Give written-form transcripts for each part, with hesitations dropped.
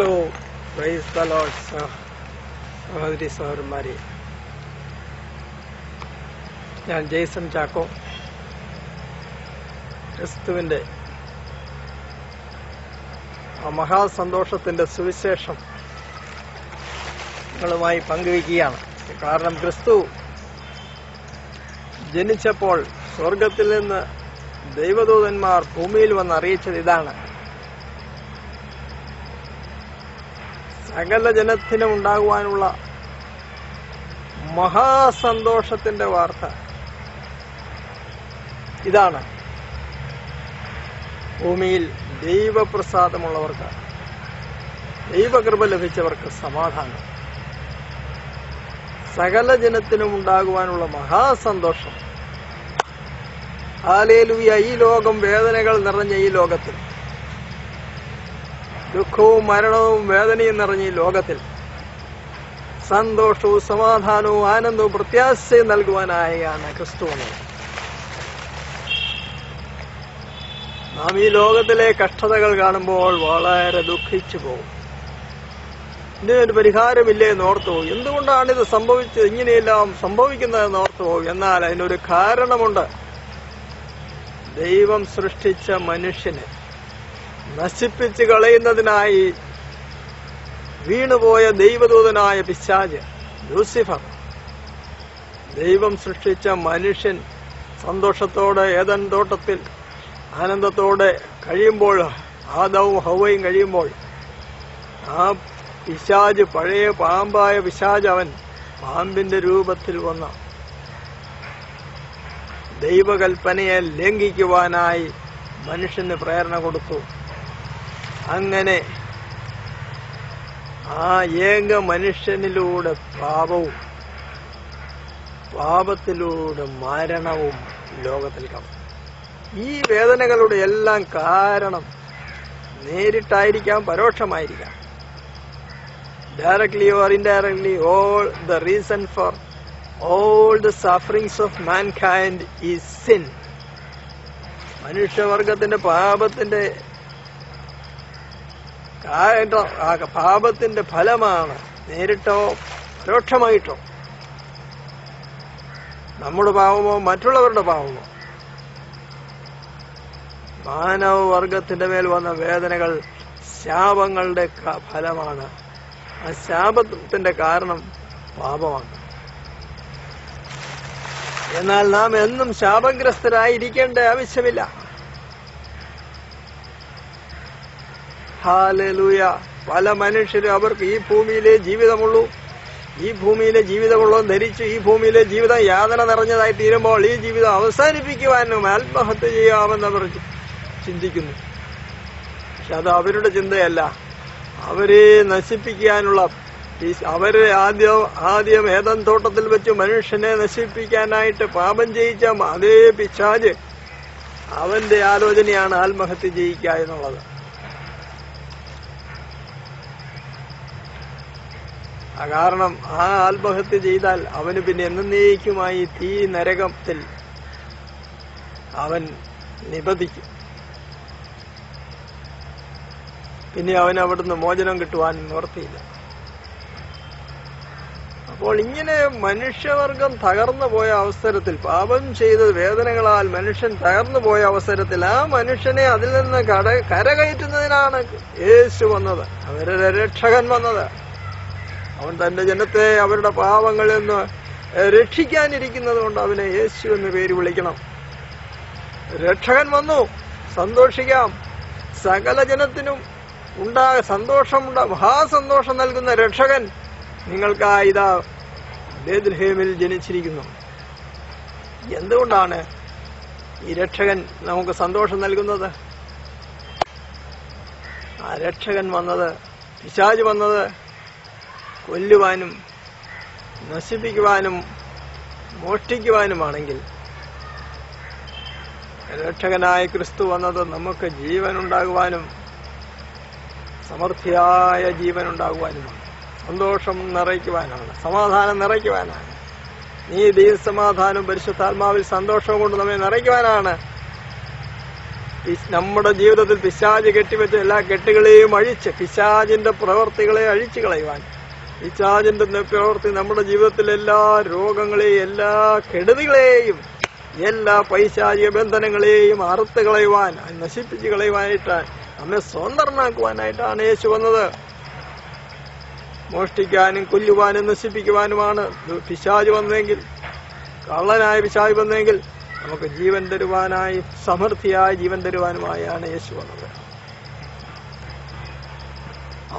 Hello, praise the Lord. സഹോദരി സഹോദരന്മാരെ, ഞാൻ ജെയ്സൺ ചാക്കോ. ക്രിസ്തുവിന്റെ ആ മഹാസന്തോഷത്തിന്റെ സുവിശേഷം നിങ്ങളുമായി പങ്കുവയ്ക്കുകയാണ്. കാരണം ക്രിസ്തു ജനിച്ചപ്പോൾ സ്വർഗത്തിൽ നിന്ന് ദൈവദൂതന്മാർ ഭൂമിയിൽ വന്ന് അറിയിച്ചത് ഇതാണ്: സകല ജനത്തിനും ഉണ്ടാകുവാനുള്ള മഹാസന്തോഷത്തിന്റെ വാർത്ത ഇതാണ്. ഭൂമിയിൽ ദൈവപ്രസാദമുള്ളവർക്ക്, ദൈവകൃപ ലഭിച്ചവർക്ക് സമാധാനം. സകല ജനത്തിനും ഉണ്ടാകുവാനുള്ള മഹാസന്തോഷം. ഹല്ലേലൂയ. ഈ ലോകം വേദനകൾ നിറഞ്ഞ ഈ ലോകത്തിൽ, ദുഃഖവും മരണവും വേദനയും നിറഞ്ഞ ഈ ലോകത്തിൽ സന്തോഷവും സമാധാനവും ആനന്ദവും പ്രത്യാശയും നൽകുവാനായാണ് ക്രിസ്തു വന്നത്. നാം ഈ ലോകത്തിലെ കഷ്ടതകൾ കാണുമ്പോൾ വളരെ ദുഃഖിച്ചു പോകും. ഇതിനൊരു പരിഹാരമില്ലേ എന്ന് ഓർത്തു പോകും. എന്തുകൊണ്ടാണിത് സംഭവിച്ചത്, ഇങ്ങനെയെല്ലാം സംഭവിക്കുന്നതെന്ന് ഓർത്തു പോകും. എന്നാൽ അതിനൊരു കാരണമുണ്ട്. ദൈവം സൃഷ്ടിച്ച മനുഷ്യനെ നശിപ്പിച്ച് കളയുന്നതിനായി വീണുപോയ ദൈവദൂതനായ പിശാച് ലൂസിഫർ, ദൈവം സൃഷ്ടിച്ച മനുഷ്യൻ സന്തോഷത്തോടെ ഏദൻ തോട്ടത്തിൽ ആനന്ദത്തോടെ കഴിയുമ്പോൾ, ആദവും ഹവ്വയും കഴിയുമ്പോൾ, ആ പിശാച്, പഴയ പാമ്പായ പിശാച്, അവൻ പാമ്പിന്റെ രൂപത്തിൽ വന്ന ദൈവകൽപ്പനയെ ലംഘിക്കുവാനായി മനുഷ്യന് പ്രേരണ കൊടുത്തു. അങ്ങനെ ആ ഏക മനുഷ്യനിലൂടെ പാപവും, പാപത്തിലൂടെ മരണവും ലോകത്തിൽ കടന്നു. ഈ വേദനകളുടെ എല്ലാം കാരണം നേരിട്ടായിരിക്കാം, പരോക്ഷമായിരിക്കാം. Directly or indirectly, all the reason for all the sufferings of mankind is sin. മനുഷ്യവർഗത്തിന്റെ പാപത്തിന്റെ ഫലമാണ്, നേരിട്ടോ പരോക്ഷമായിട്ടോ, നമ്മുടെ പാപമോ മറ്റുള്ളവരുടെ പാപമോ. മാനവവർഗത്തിന്റെ മേൽ വന്ന വേദനകൾ ശാപങ്ങളുടെ ഫലമാണ്. ആ ശാപത്തിന്റെ കാരണം പാപമാണ്. എന്നാൽ നാം എന്നും ശാപഗ്രസ്തരായിരിക്കേണ്ട ആവശ്യമില്ല. ഹല്ലേലൂയ. പല മനുഷ്യരും അവർക്ക് ഈ ഭൂമിയിലെ ജീവിതമുള്ളൂ, ഈ ഭൂമിയിലെ ജീവിതമുള്ളൂ ധരിച്ചു ഈ ഭൂമിയിലെ ജീവിതം യാതന നിറഞ്ഞതായി തീരുമ്പോൾ ഈ ജീവിതം അവസാനിപ്പിക്കുവാനും ആത്മഹത്യ ചെയ്യാമെന്നവർ ചിന്തിക്കുന്നു. പക്ഷെ അത് അവരുടെ ചിന്തയല്ല. അവരെ നശിപ്പിക്കാനുള്ള, അവരെ ആദ്യം ഏദൻ തോട്ടത്തിൽ വെച്ച് മനുഷ്യനെ നശിപ്പിക്കാനായിട്ട് പാപം ചെയ്യിച്ച അതേ പിശാച്, അവന്റെ ആലോചനയാണ് ആത്മഹത്യ ചെയ്യിക്കുക എന്നുള്ളത്. കാരണം ആ ആത്മഹത്യ ചെയ്താൽ അവന് പിന്നെ എന്നേക്കുമായി തീ നരകത്തിൽ അവൻ നിബന്ധിക്കും. പിന്നെ അവൻ അവിടുന്ന് മോചനം കിട്ടുവാൻ നിവർത്തിയില്ല. അപ്പോൾ ഇങ്ങനെ മനുഷ്യവർഗം തകർന്നു പോയ അവസരത്തിൽ, പാപം ചെയ്ത വേദനകളാൽ മനുഷ്യൻ തകർന്നു പോയ അവസരത്തിൽ, ആ മനുഷ്യനെ അതിൽ നിന്ന് കരകയറ്റുന്നതിനാണ് യേശു വന്നത്, അവരുടെ രക്ഷകൻ വന്നത്. അവൻ തന്റെ ജനത്തെ അവരുടെ പാപങ്ങളിൽ നിന്ന് രക്ഷിക്കാനിരിക്കുന്നത് കൊണ്ട് അവനെ യേശു എന്ന് പേര് വിളിക്കണം. രക്ഷകൻ വന്നു, സന്തോഷിക്കാം. സകല ജനത്തിനും മഹാസന്തോഷം നൽകുന്ന രക്ഷകൻ നിങ്ങൾക്കായി ഇതാ ബേത്ലഹേമിൽ ജനിച്ചിരിക്കുന്നു. എന്തുകൊണ്ടാണ് ഈ രക്ഷകൻ നമുക്ക് സന്തോഷം നൽകുന്നത്? ആ രക്ഷകൻ വന്നത്, പിശാച് വന്നത് കൊല്ലുവാനും നശിപ്പിക്കുവാനും മോഷ്ടിക്കുവാനുമാണെങ്കിൽ, രക്ഷകനായ ക്രിസ്തു വന്നത് നമുക്ക് ജീവനുണ്ടാകുവാനും സമൃദ്ധിയായ ജീവനുണ്ടാകുവാനുമാണ്, സന്തോഷം നിറയ്ക്കുവാനാണ്, സമാധാനം നിറയ്ക്കുവാനാണ്. നീതിയും സമാധാനവും പരിശുദ്ധാത്മാവിൽ സന്തോഷവും കൊണ്ട് നമ്മെ നിറയ്ക്കുവാനാണ് നമ്മുടെ ജീവിതത്തിൽ പിശാച് കെട്ടിവെച്ച എല്ലാ കെട്ടുകളെയും അഴിച്ച്, പിശാചിന്റെ പ്രവർത്തികളെ അഴിച്ചു കളയുവാൻ, പിശാചിന്റെ പ്രവൃത്തി നമ്മുടെ ജീവിതത്തിലെ എല്ലാ രോഗങ്ങളെയും എല്ലാ കെടുതികളെയും എല്ലാ പൈശാചിക ബന്ധനങ്ങളെയും അറുത്ത് കളയുവാൻ, നശിപ്പിച്ചു കളയുവാനായിട്ടാണ്, നമ്മെ സ്വതന്ത്രനാക്കുവാനായിട്ടാണ് യേശു വന്നത്. മോഷ്ടിക്കാനും കൊല്ലുവാനും നശിപ്പിക്കുവാനുമാണ് പിശാച് വന്നെങ്കിൽ, കള്ളനായ പിശാച് വന്നെങ്കിൽ നമുക്ക് ജീവൻ തരുവാനായി, സമൃദ്ധിയായ ജീവൻ തരുവാനുമായാണ് യേശു വന്നത്.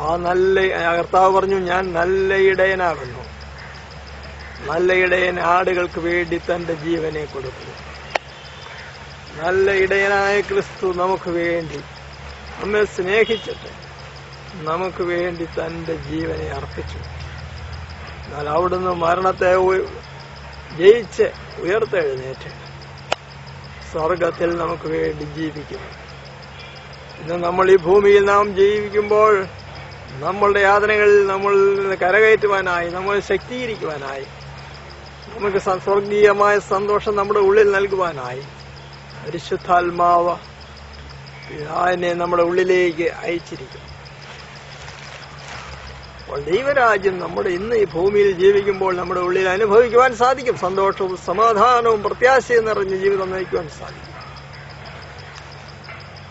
ആ നല്ല കർത്താവ് പറഞ്ഞു, ഞാൻ നല്ല ഇടയനാകുന്നു. നല്ല ഇടയൻ ആടുകൾക്ക് വേണ്ടി തന്റെ ജീവനെ കൊടുക്കുന്നു. നല്ല ഇടയനായ ക്രിസ്തു നമുക്ക് വേണ്ടി, നമ്മെ സ്നേഹിച്ചിട്ട് നമുക്ക് വേണ്ടി തന്റെ ജീവനെ അർപ്പിച്ചു. എന്നാൽ അവിടുന്ന് മരണത്തെ ജയിച്ച് ഉയർത്തെഴുന്നേറ്റ് സ്വർഗത്തിൽ നമുക്ക് വേണ്ടി ജീവിക്കുന്നു. ഇന്ന് നമ്മൾ ഈ ഭൂമിയിൽ നാം ജീവിക്കുമ്പോൾ നമ്മളുടെ യാതനകളിൽ നമ്മൾ കരകയറ്റുവാനായി, നമ്മൾ ശക്തീകരിക്കുവാനായി, നമുക്ക് സ്വർഗീയമായ സന്തോഷം നമ്മുടെ ഉള്ളിൽ നൽകുവാനായി പരിശുദ്ധാത്മാവ് പിതാവിനെ നമ്മുടെ ഉള്ളിലേക്ക് അയച്ചിരിക്കുന്നു. അപ്പോൾ ദൈവരാജ്യം നമ്മുടെ ഇന്ന് ഈ ഭൂമിയിൽ ജീവിക്കുമ്പോൾ നമ്മുടെ ഉള്ളിൽ അനുഭവിക്കുവാൻ സാധിക്കും. സന്തോഷവും സമാധാനവും പ്രത്യാശയും നിറഞ്ഞ ജീവിതം നയിക്കുവാൻ സാധിക്കും.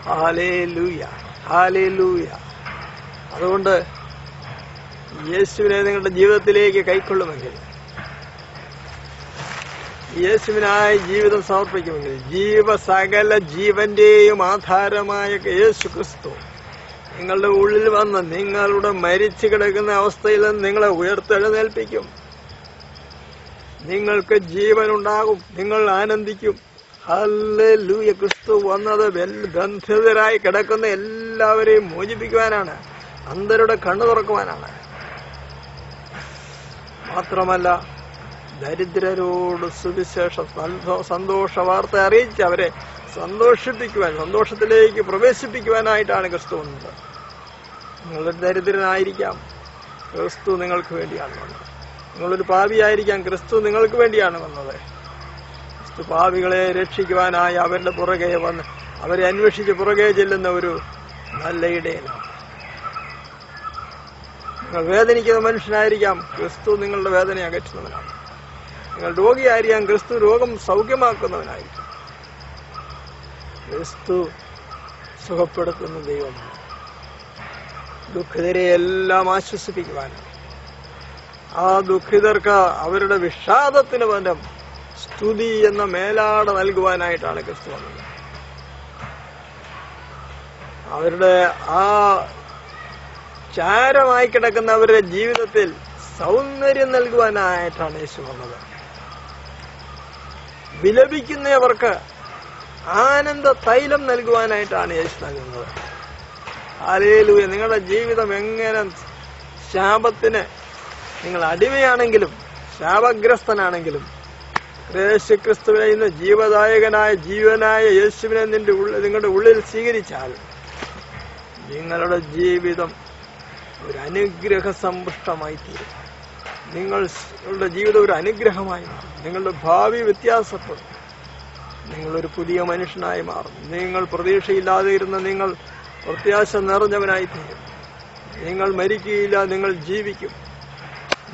Hallelujah, hallelujah. അതുകൊണ്ട് യേശുവിനെ നിങ്ങളുടെ ജീവിതത്തിലേക്ക് കൈക്കൊള്ളുമെങ്കിൽ, യേശുവിനായി ജീവിതം സമർപ്പിക്കുമെങ്കിൽ, സകല ജീവന്റെയും ആധാരമായ യേശു ക്രിസ്തു നിങ്ങളുടെ ഉള്ളിൽ വന്ന് നിങ്ങളുടെ മരിച്ചു കിടക്കുന്ന അവസ്ഥയിൽ നിന്ന് നിങ്ങളെ ഉയർത്തെഴുന്നേൽപ്പിക്കും. നിങ്ങൾക്ക് ജീവനുണ്ടാകും, നിങ്ങൾ ആനന്ദിക്കും. ഹല്ലേലൂയ. ക്രിസ്തു വന്നത് ബന്ധിതരായി കിടക്കുന്ന എല്ലാവരെയും മോചിപ്പിക്കുവാനാണ്, അന്ധരുടെ കണ്ണു തുറക്കുവാനാണ്. മാത്രമല്ല, ദരിദ്രരോട് സുവിശേഷ സന്തോഷ വാർത്ത അറിയിച്ച് അവരെ സന്തോഷിപ്പിക്കുവാൻ, സന്തോഷത്തിലേക്ക് പ്രവേശിപ്പിക്കുവാനായിട്ടാണ് ക്രിസ്തു വന്നത്. നിങ്ങളൊരു ദരിദ്രനായിരിക്കാം, ക്രിസ്തു നിങ്ങൾക്ക് വേണ്ടിയാണ് വന്നത്. നിങ്ങളൊരു പാപിയായിരിക്കാം, ക്രിസ്തു നിങ്ങൾക്ക് വേണ്ടിയാണ് വന്നത്. ക്രിസ്തു പാപികളെ രക്ഷിക്കുവാനായി അവരുടെ പുറകെ വന്ന് അവരെ അന്വേഷിച്ച് പുറകെ ചെല്ലുന്ന ഒരു നല്ല ഇടയനാണ്. നിങ്ങൾ വേദനിക്കുന്ന മനുഷ്യനായിരിക്കാം, ക്രിസ്തു നിങ്ങളുടെ വേദന അകറ്റുന്നവനാണ്. നിങ്ങൾ രോഗിയായിരിക്കാം, ക്രിസ്തു രോഗം സൗഖ്യമാക്കുന്നവനായിരിക്കും. ക്രിസ്തു സുഖപ്പെടുത്തുന്ന ദൈവമാണ്. ദുഃഖിതരെ എല്ലാം ആശ്വസിപ്പിക്കുവാനും ആ ദുഃഖിതർക്ക് അവരുടെ വിഷാദത്തിന് പകരം സ്തുതി എന്ന മേലാട നൽകുവാനായിട്ടാണ് ക്രിസ്തു വന്നത്. അവരുടെ ആ ചാരമായി കിടക്കുന്ന അവരുടെ ജീവിതത്തിൽ സൗന്ദര്യം നൽകുവാനായിട്ടാണ് യേശു വന്നത്. വിലപിക്കുന്നവർക്ക് ആനന്ദ തൈലം നൽകുവാനായിട്ടാണ് യേശു നൽകുന്നത്. ഹല്ലേലൂയ. നിങ്ങളുടെ ജീവിതം എങ്ങനെ ശാപത്തിന് നിങ്ങൾ അടിമയാണെങ്കിലും ശാപഗ്രസ്തനാണെങ്കിലും യേശു ക്രിസ്തുവിനെ ഇന്ന് ജീവദായകനായ ജീവനായ യേശുവിനെ നിങ്ങളുടെ ഉള്ളിൽ സ്വീകരിച്ചാൽ നിങ്ങളുടെ ജീവിതം ഒരു അനുഗ്രഹ സമ്പുഷ്ടമായി തീരും. നിങ്ങളുടെ ജീവിതം ഒരു അനുഗ്രഹമായി മാറും. നിങ്ങളുടെ ഭാവി വ്യത്യാസപ്പെടും. നിങ്ങളൊരു പുതിയ മനുഷ്യനായി മാറും. നിങ്ങൾ പ്രതീക്ഷയില്ലാതെ ഇരുന്ന നിങ്ങൾ പ്രത്യാശ നിറഞ്ഞവനായി തീരും. നിങ്ങൾ മരിക്കുകയില്ല, നിങ്ങൾ ജീവിക്കും.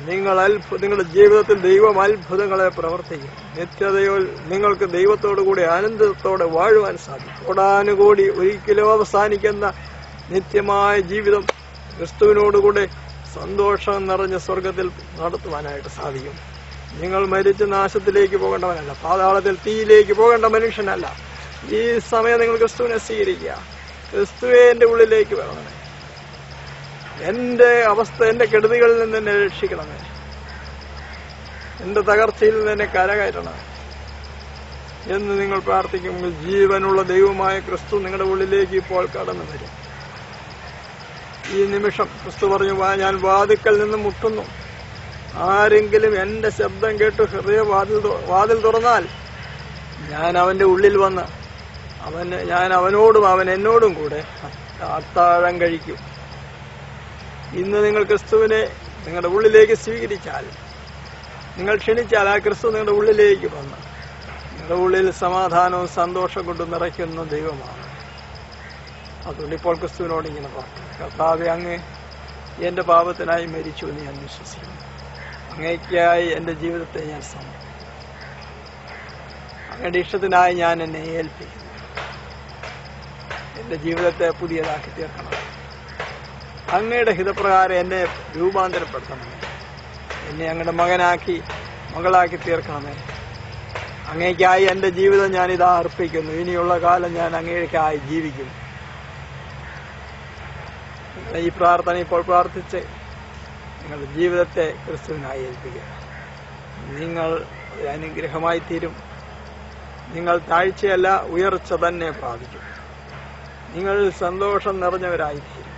നിങ്ങളുടെ ജീവിതത്തിൽ ദൈവം അത്ഭുതങ്ങളെ പ്രവർത്തിക്കും. നിത്യതയോ നിങ്ങൾക്ക് ദൈവത്തോടു കൂടി ആനന്ദത്തോടെ വാഴുവാൻ സാധിക്കും. കോടാനുകോടി ഒരിക്കലും അവസാനിക്കുന്ന നിത്യമായ ജീവിതം ക്രിസ്തുവിനോടുകൂടെ സന്തോഷം നിറഞ്ഞ സ്വർഗത്തിൽ നടത്തുവാനായിട്ട് സാധിക്കും. നിങ്ങൾ മരിച്ച് നാശത്തിലേക്ക് പോകേണ്ടവനല്ല, പാതാളത്തിൽ തീയിലേക്ക് പോകേണ്ട മനുഷ്യനല്ല. ഈ സമയം നിങ്ങൾ ക്രിസ്തുവിനെ സ്വീകരിക്കുക. ക്രിസ്തുവെ എന്റെ ഉള്ളിലേക്ക് വരണമേ, എന്റെ അവസ്ഥ, എന്റെ കെടുതികളിൽ നിന്ന് എന്നെ രക്ഷിക്കണമേ, എന്റെ തകർച്ചയിൽ നിന്ന് എന്നെ കരകയറ്റണമേ എന്ന് നിങ്ങൾ പ്രാർത്ഥിക്കുമ്പോൾ ജീവനുള്ള ദൈവമായ ക്രിസ്തു നിങ്ങളുടെ ഉള്ളിലേക്ക് ഇപ്പോൾ കടന്നു വരും. ഈ നിമിഷം ക്രിസ്തു പറഞ്ഞു, ഞാൻ വാതിക്കൽ നിന്ന് മുട്ടുന്നു. ആരെങ്കിലും എന്റെ ശബ്ദം കേട്ട് വാതിൽ തുറന്നാൽ ഞാൻ അവന്റെ ഉള്ളിൽ വന്ന് ഞാൻ അവനോടും അവൻ എന്നോടും കൂടെ അത്താഴം കഴിക്കും. ഇന്ന് നിങ്ങൾ ക്രിസ്തുവിനെ നിങ്ങളുടെ ഉള്ളിലേക്ക് സ്വീകരിച്ചാൽ, നിങ്ങൾ ക്ഷണിച്ചാൽ, ആ ക്രിസ്തു നിങ്ങളുടെ ഉള്ളിലേക്ക് വന്ന് നിങ്ങളുടെ ഉള്ളിൽ സമാധാനവും സന്തോഷം കൊണ്ട് നിറയ്ക്കുന്ന ദൈവമാണ്. അതുകൊണ്ട് ഇപ്പോൾ ക്രിസ്തുവിനോട് ഇങ്ങനെ പറഞ്ഞു, കർത്താവെ, അങ്ങ് എന്റെ പാപത്തിനായി മരിച്ചു എന്ന് ഞാൻ വിശ്വസിക്കുന്നു. അങ്ങേക്കായി എന്റെ ജീവിതത്തെ ഞാൻ സമർപ്പിക്കുന്നു. അങ്ങയുടെ ഇഷ്ടത്തിനായി ഞാൻ എന്നെ ഏൽപ്പിക്കുന്നു. എന്റെ ജീവിതത്തെ പുതിയതാക്കി തീർക്കണം. അങ്ങയുടെ ഹിതപ്രകാരം എന്നെ രൂപാന്തരപ്പെടുത്തണമേ. എന്നെ അങ്ങയുടെ മകളാക്കി തീർക്കണമേ. അങ്ങേക്കായി എന്റെ ജീവിതം ഞാനിതാ അർപ്പിക്കുന്നു. ഇനിയുള്ള കാലം ഞാൻ അങ്ങേക്കായി ജീവിക്കും. ഈ പ്രാർത്ഥന ഇപ്പോൾ പ്രാർത്ഥിച്ച് നിങ്ങളുടെ ജീവിതത്തെ ക്രിസ്തുവിനായി ഏൽപ്പിക്കുക. നിങ്ങൾ ഒരു അനുഗ്രഹമായി തീരും. നിങ്ങൾ താഴ്ചയല്ല, ഉയർച്ച തന്നെ പ്രാപിക്കും. നിങ്ങൾ സന്തോഷം നിറഞ്ഞവരായി തീരും.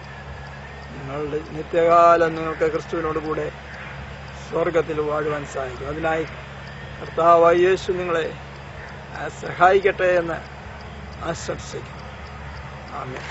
നിങ്ങളുടെ നിത്യകാലം നിങ്ങൾക്ക് ക്രിസ്തുവിനോട് കൂടെ സ്വർഗത്തിൽ വാഴുവാൻ സാധിക്കും. അതിനായി കർത്താവായ യേശു നിങ്ങളെ സഹായിക്കട്ടെ എന്ന് ആശംസിക്കുന്നു. ആമേൻ.